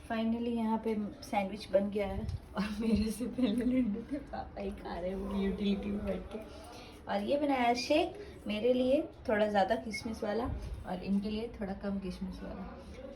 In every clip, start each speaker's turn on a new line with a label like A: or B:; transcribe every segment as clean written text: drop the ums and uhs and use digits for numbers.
A: Finally यहाँ पे sandwich बन गया है और मेरे से पहले लड्डू थे, पापा ही खा रहे हैं वो यूटिलिटी में बैठ के। और ये बनाया है शेक, मेरे लिए थोड़ा ज़्यादा किशमिश वाला और इनके लिए थोड़ा कम किशमिश वाला।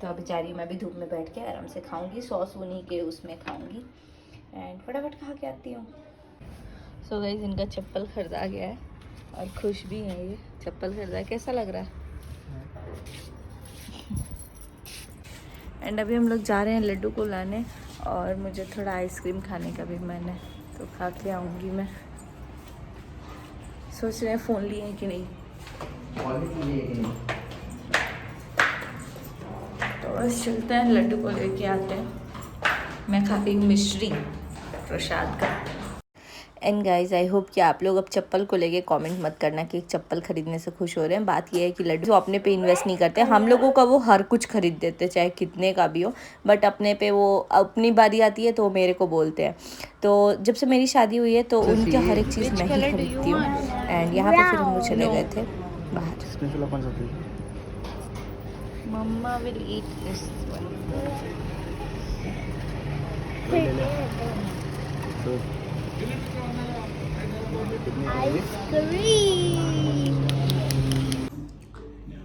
A: तो अब बेचारी मैं भी धूप में बैठ के आराम से खाऊंगी, सॉस उन्हीं के उसमें खाऊंगी एंड फटाफट खा के आती हूँ। सो गाइस, इनका चप्पल खरीदा गया है और खुश भी है। ये चप्पल खरीदा है, कैसा लग रहा है? एंड अभी हम लोग जा रहे हैं लड्डू को लाने और मुझे थोड़ा आइसक्रीम खाने का भी मन है, तो खा के आऊँगी मैं। सोच रहे हैं फ़ोन लिए हैं कि नहीं। तो बस चलते हैं, लड्डू को लेके आते हैं। मैं खा रही हूँ मिश्री प्रसाद का। एंड गाइज, आई होप कि आप लोग अब चप्पल को लेके कमेंट मत करना कि एक चप्पल खरीदने से खुश हो रहे हैं। बात ये है कि लड्डू अपने पे इन्वेस्ट नहीं करते। हम लोगों का वो हर कुछ खरीद देते, चाहे कितने का भी हो, बट अपने पे वो अपनी बारी आती है तो वो मेरे को बोलते हैं। तो जब से मेरी शादी हुई है तो उनके हर एक चीज़ मैं ही खरीदती हूँ। एंड यहाँ पे फिर हम लोग चले गए थे बाहर। Mamma will eat this one.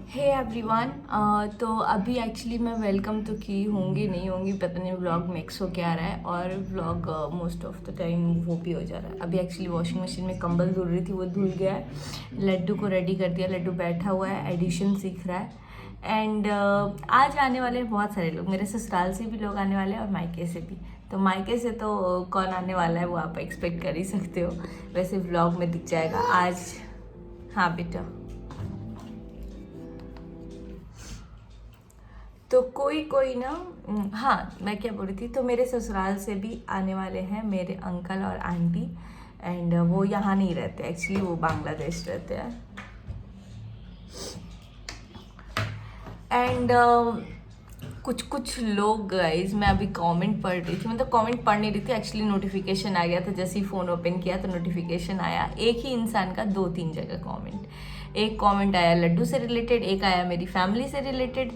A: Hey everyone, तो अभी एक्चुअली मैं वेलकम तो की होंगी नहीं होंगी पता नहीं, व्लॉग मिक्स हो के आ रहा है और vlog most of the time वो भी हो जा रहा है। अभी एक्चुअली वॉशिंग मशीन में कंबल धुल रही थी, वो धुल गया है। लड्डू को रेडी कर दिया, लड्डू बैठा हुआ है, एडिशन सीख रहा है। एंड आज आने वाले हैं बहुत सारे लोग, मेरे ससुराल से भी लोग आने वाले हैं और मायके से भी। तो मायके से तो कौन आने वाला है वो आप एक्सपेक्ट कर ही सकते हो, वैसे व्लॉग में दिख जाएगा आज। हाँ बेटा, तो कोई ना, हाँ मैं क्या बोल रही थी, तो मेरे ससुराल से भी आने वाले हैं मेरे अंकल और आंटी। एंड वो यहाँ नहीं रहते एक्चुअली, वो बांग्लादेश रहते हैं। एंड कुछ लोग गाइज, मैं अभी कमेंट पढ़ रही थी, मतलब कमेंट पढ़ नहीं रही थी एक्चुअली, नोटिफिकेशन आ गया था जैसे ही फ़ोन ओपन किया तो नोटिफिकेशन आया। एक ही इंसान का 2-3 जगह कमेंट, एक कमेंट आया लड्डू से रिलेटेड, एक आया मेरी फैमिली से रिलेटेड।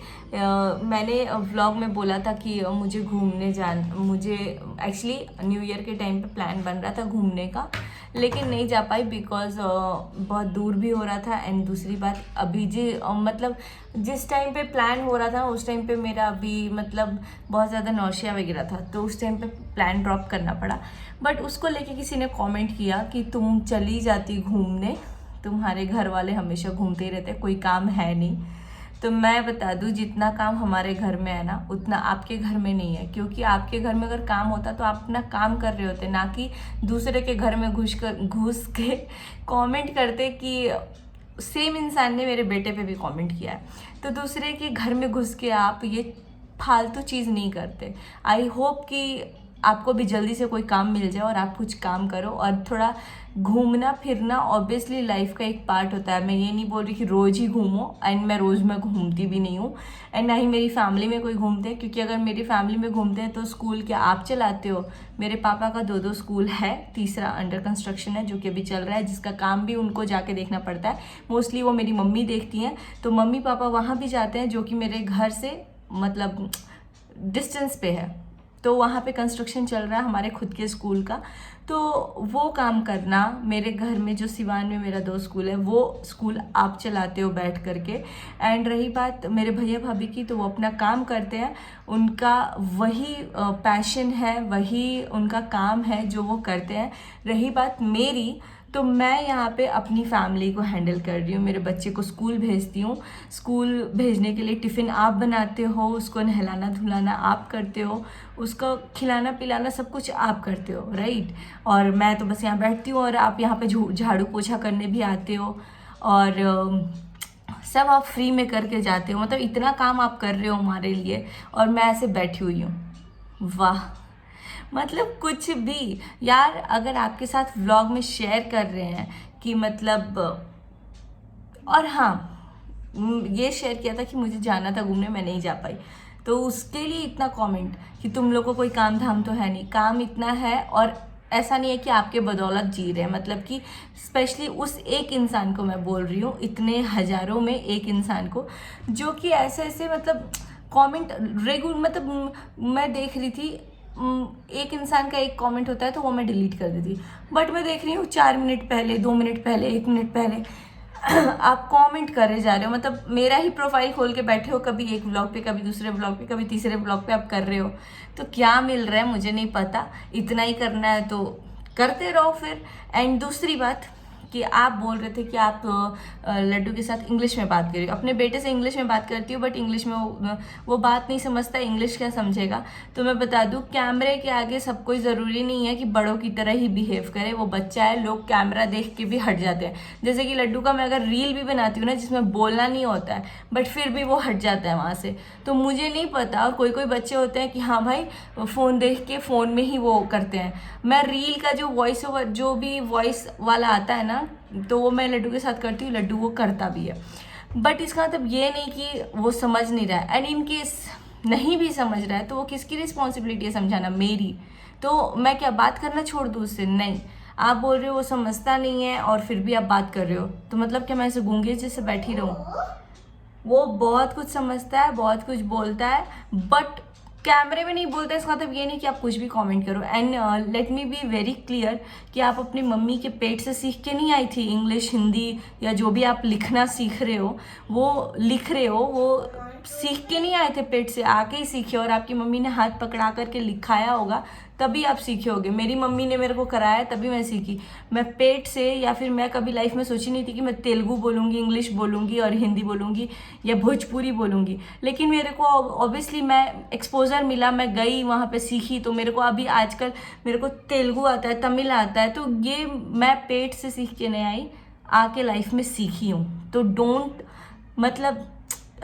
A: मैंने व्लॉग में बोला था कि मुझे घूमने मुझे एक्चुअली न्यू ईयर के टाइम पे प्लान बन रहा था घूमने का, लेकिन नहीं जा पाई बिकॉज बहुत दूर भी हो रहा था। एंड दूसरी बात, अभी मतलब जिस टाइम पे प्लान हो रहा था उस टाइम पे मेरा अभी मतलब बहुत ज़्यादा नौशिया वगैरह था, तो उस टाइम पे प्लान ड्रॉप करना पड़ा। बट उसको लेके किसी ने कमेंट किया कि तुम चली जाती घूमने, तुम्हारे घर वाले हमेशा घूमते ही रहते, कोई काम है नहीं। तो मैं बता दूं, जितना काम हमारे घर में है ना उतना आपके घर में नहीं है, क्योंकि आपके घर में अगर काम होता तो आप अपना काम कर रहे होते, ना कि दूसरे के घर में घुस के कमेंट करते। कि सेम इंसान ने मेरे बेटे पे भी कमेंट किया है, तो दूसरे के घर में घुस के आप ये फालतू चीज़ नहीं करते। आई होप कि आपको भी जल्दी से कोई काम मिल जाए और आप कुछ काम करो। और थोड़ा घूमना फिरना ऑब्वियसली लाइफ का एक पार्ट होता है। मैं ये नहीं बोल रही कि रोज़ ही घूमो, एंड मैं रोज़ में घूमती भी नहीं हूँ, एंड ना ही मेरी फैमिली में कोई घूमते हैं, क्योंकि अगर मेरी फैमिली में घूमते हैं तो स्कूल क्या आप चलाते हो? मेरे पापा का 2 स्कूल है, तीसरा अंडर कंस्ट्रक्शन है जो कि अभी चल रहा है, जिसका काम भी उनको जाके देखना पड़ता है। मोस्टली वो मेरी मम्मी देखती हैं, तो मम्मी पापा वहाँ भी जाते हैं जो कि मेरे घर से मतलब डिस्टेंस पे है। तो वहाँ पे कंस्ट्रक्शन चल रहा है हमारे खुद के स्कूल का, तो वो काम करना। मेरे घर में जो सिवान में मेरा 2 स्कूल है, वो स्कूल आप चलाते हो बैठ करके। एंड रही बात मेरे भैया भाभी की, तो वो अपना काम करते हैं, उनका वही पैशन है, वही उनका काम है जो वो करते हैं। रही बात मेरी, तो मैं यहाँ पे अपनी फैमिली को हैंडल कर रही हूँ, मेरे बच्चे को स्कूल भेजती हूँ। स्कूल भेजने के लिए टिफ़िन आप बनाते हो, उसको नहलाना धुलाना आप करते हो, उसको खिलाना पिलाना सब कुछ आप करते हो, राइट। और मैं तो बस यहाँ बैठती हूँ और आप यहाँ पे झाड़ू पोछा करने भी आते हो, और सब आप फ्री में करके जाते हो। मतलब इतना काम आप कर रहे हो हमारे लिए, और मैं ऐसे बैठी हुई हूँ। वाह, मतलब कुछ भी यार, अगर आपके साथ व्लॉग में शेयर कर रहे हैं कि मतलब, और हाँ ये शेयर किया था कि मुझे जाना था घूमने, मैं नहीं जा पाई, तो उसके लिए इतना कमेंट कि तुम लोग को कोई काम धाम तो है नहीं। काम इतना है, और ऐसा नहीं है कि आपके बदौलत जी रहे हैं, मतलब कि स्पेशली उस एक इंसान को मैं बोल रही हूँ, इतने हज़ारों में एक इंसान को, जो कि ऐसे ऐसे मतलब कमेंट रेगुलर, मतलब मैं देख रही थी एक इंसान का एक कमेंट होता है तो वो मैं डिलीट कर देती, बट मैं देख रही हूँ 4 मिनट पहले, 2 मिनट पहले, 1 मिनट पहले आप कमेंट करे जा रहे हो। मतलब मेरा ही प्रोफाइल खोल के बैठे हो, कभी एक ब्लॉग पे, कभी दूसरे ब्लॉग पे, कभी तीसरे ब्लॉग पे आप कर रहे हो। तो क्या मिल रहा है मुझे नहीं पता, इतना ही करना है तो करते रहो फिर। एंड दूसरी बात कि आप बोल रहे थे कि आप लड्डू के साथ इंग्लिश में बात कर रही हो, अपने बेटे से इंग्लिश में बात करती हो, बट इंग्लिश में वो बात नहीं समझता, इंग्लिश क्या समझेगा। तो मैं बता दूं, कैमरे के आगे सब कोई ज़रूरी नहीं है कि बड़ों की तरह ही बिहेव करे। वो बच्चा है, लोग कैमरा देख के भी हट जाते हैं। जैसे कि लड्डू का मैं अगर रील भी बनाती हूँ ना जिसमें बोलना नहीं होता है, बट फिर भी वो हट जाता है वहाँ से। तो मुझे नहीं पता, और कोई कोई बच्चे होते हैं कि हाँ भाई फ़ोन देख के फ़ोन में ही वो करते हैं। मैं रील का जो वॉइस ओवर, जो भी वॉइस वाला आता है ना, तो वो मैं लड्डू के साथ करती हूँ, लड्डू वो करता भी है। बट इसका मतलब ये नहीं कि वो समझ नहीं रहा है। एंड इन केस नहीं भी समझ रहा है तो वो किसकी रिस्पॉन्सिबिलिटी है समझाना? मेरी। तो मैं क्या बात करना छोड़ दूँ उससे? नहीं। आप बोल रहे हो वो समझता नहीं है और फिर भी आप बात कर रहे हो, तो मतलब क्या मैं ऐसे गूंगे जैसे बैठी रहूँ? वो बहुत कुछ समझता है, बहुत कुछ बोलता है, बट कैमरे में नहीं बोलता। इसका मतलब ये नहीं कि आप कुछ भी कमेंट करो। And let me be very clear कि आप अपनी मम्मी के पेट से सीख के नहीं आई थी इंग्लिश, हिंदी, या जो भी आप लिखना सीख रहे हो, वो लिख रहे हो, वो सीख के नहीं आए थे पेट से, आके ही सीखे। और आपकी मम्मी ने हाथ पकड़ा करके लिखाया होगा तभी आप सीखे होगे। मेरी मम्मी ने मेरे को कराया तभी मैं सीखी। मैं पेट से, या फिर मैं कभी लाइफ में सोची नहीं थी कि मैं तेलुगु बोलूँगी, इंग्लिश बोलूँगी और हिंदी बोलूँगी या भोजपुरी बोलूँगी। लेकिन मेरे को ऑब्वियसली मैं एक्सपोजर मिला, मैं गई वहाँ पे सीखी, तो मेरे को अभी आजकल मेरे को तेलुगु आता है, तमिल आता है। तो ये मैं पेट से सीख के नहीं आई, आके लाइफ में सीखी हूँ। तो डोंट, मतलब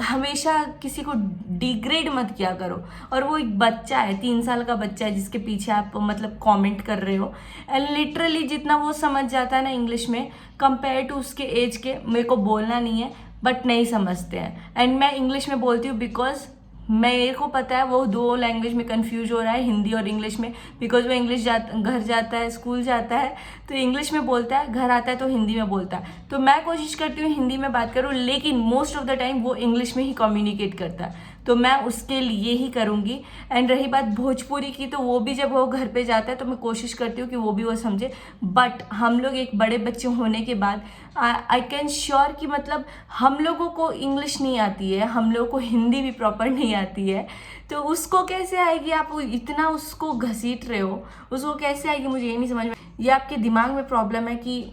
A: हमेशा किसी को डिग्रेड मत किया करो। और वो एक बच्चा है, 3 साल का बच्चा है जिसके पीछे आप मतलब कमेंट कर रहे हो। एंड लिटरली जितना वो समझ जाता है ना इंग्लिश में, कंपेयर टू उसके एज के, मेरे को बोलना नहीं है बट नहीं समझते हैं। एंड मैं इंग्लिश में बोलती हूँ बिकॉज मेरे को पता है वो 2 लैंग्वेज में कंफ्यूज हो रहा है, हिंदी और इंग्लिश में। बिकॉज वो घर जाता है, स्कूल जाता है तो इंग्लिश में बोलता है, घर आता है तो हिंदी में बोलता है। तो मैं कोशिश करती हूँ हिंदी में बात करूँ, लेकिन मोस्ट ऑफ द टाइम वो इंग्लिश में ही कम्युनिकेट करता है, तो मैं उसके लिए ही करूँगी। एंड रही बात भोजपुरी की, तो वो भी जब वो घर पे जाता है तो मैं कोशिश करती हूँ कि वो भी वो समझे। बट हम लोग एक बड़े बच्चे होने के बाद आई कैन श्योर कि मतलब हम लोगों को इंग्लिश नहीं आती है, हम लोगों को हिंदी भी प्रॉपर नहीं आती है, तो उसको कैसे आएगी? आप इतना उसको घसीट रहे हो, उसको कैसे आएगी? मुझे ये नहीं समझ में। ये आपके दिमाग में प्रॉब्लम है कि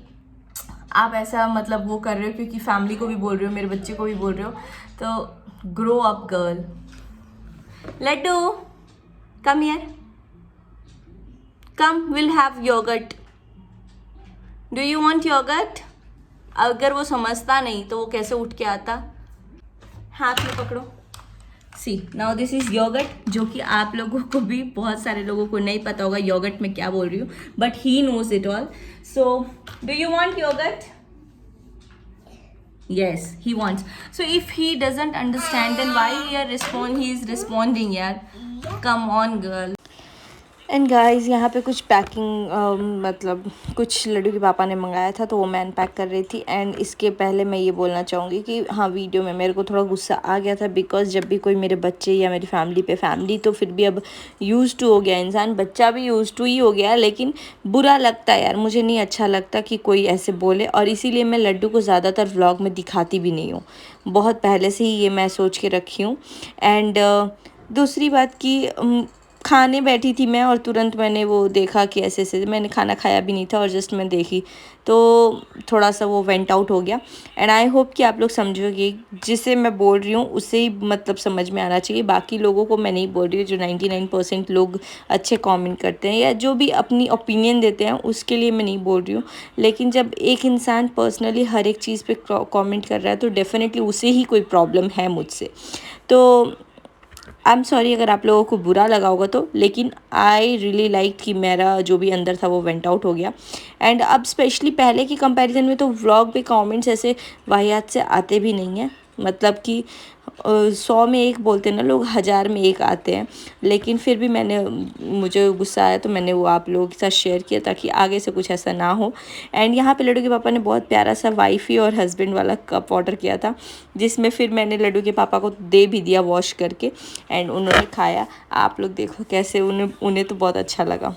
A: आप ऐसा मतलब वो कर रहे हो क्योंकि फैमिली को भी बोल रहे हो, मेरे बच्चे को भी बोल रहे हो। तो grow up girl. Laddu come here, come, will have yoghurt. Do you want yoghurt? अगर वो समझता नहीं तो वो कैसे उठ के आता? हाथ में पकड़ो। सी नाउ दिस इज योगर्ट, जो कि आप लोगों को भी, बहुत सारे लोगों को नहीं पता होगा योगर्ट में क्या बोल रही हूँ, but he knows it all. So do you want yoghurt? Yes, he wants. So if he doesn't understand, then why he is responding, yaar? Come on, girl. And guys यहाँ पे कुछ पैकिंग मतलब कुछ लड्डू के पापा ने मंगाया था तो वो मैं अनपैक कर रही थी। एंड इसके पहले मैं ये बोलना चाहूँगी कि हाँ, वीडियो में मेरे को थोड़ा गुस्सा आ गया था बिकॉज जब भी कोई मेरे बच्चे या मेरी फैमिली तो फिर भी अब यूज़ टू हो गया इंसान, बच्चा भी यूज़ टू ही हो गया, लेकिन बुरा लगता है यार, मुझे नहीं अच्छा लगता कि कोई ऐसे बोले। और इसीलिए मैं लड्डू को ज़्यादातर व्लॉग में दिखाती भी नहीं हूँ, बहुत पहले से ही ये मैं सोच के रखी हूँ। एंड दूसरी बात कि खाने बैठी थी मैं और तुरंत मैंने वो देखा कि ऐसे ऐसे, मैंने खाना खाया भी नहीं था और जस्ट मैं देखी तो थोड़ा सा वो वेंट आउट हो गया। एंड आई होप कि आप लोग समझोगे, जिसे मैं बोल रही हूँ उसे ही मतलब समझ में आना चाहिए। बाकी लोगों को मैं नहीं बोल रही हूँ, जो 99% लोग अच्छे कमेंट करते हैं या जो भी अपनी ओपिनियन देते हैं उसके लिए मैं नहीं बोल रही हूँ। लेकिन जब एक इंसान पर्सनली हर एक चीज़ पे कमेंट कर रहा है तो डेफिनेटली उसे ही कोई प्रॉब्लम है मुझसे। तो आई एम सॉरी अगर आप लोगों को बुरा लगा होगा तो, लेकिन आई रियली लाइक कि मेरा जो भी अंदर था वो वेंट आउट हो गया। एंड अब स्पेशली पहले की कंपैरिजन में तो व्लॉग पे कमेंट्स ऐसे वाहियात से आते भी नहीं हैं, मतलब कि
B: 100 में एक बोलते हैं ना लोग, 1000 में एक आते हैं। लेकिन फिर भी मुझे गुस्सा आया तो मैंने वो आप लोगों के साथ शेयर किया ताकि आगे से कुछ ऐसा ना हो। एंड यहाँ पे लड्डू के पापा ने बहुत प्यारा सा वाइफ़ी और हस्बैंड वाला कप ऑर्डर किया था, जिसमें फिर मैंने लड्डू के पापा को दे भी दिया वॉश करके, एंड उन्होंने खाया। आप लोग देखो कैसे उन्हें तो बहुत अच्छा लगा।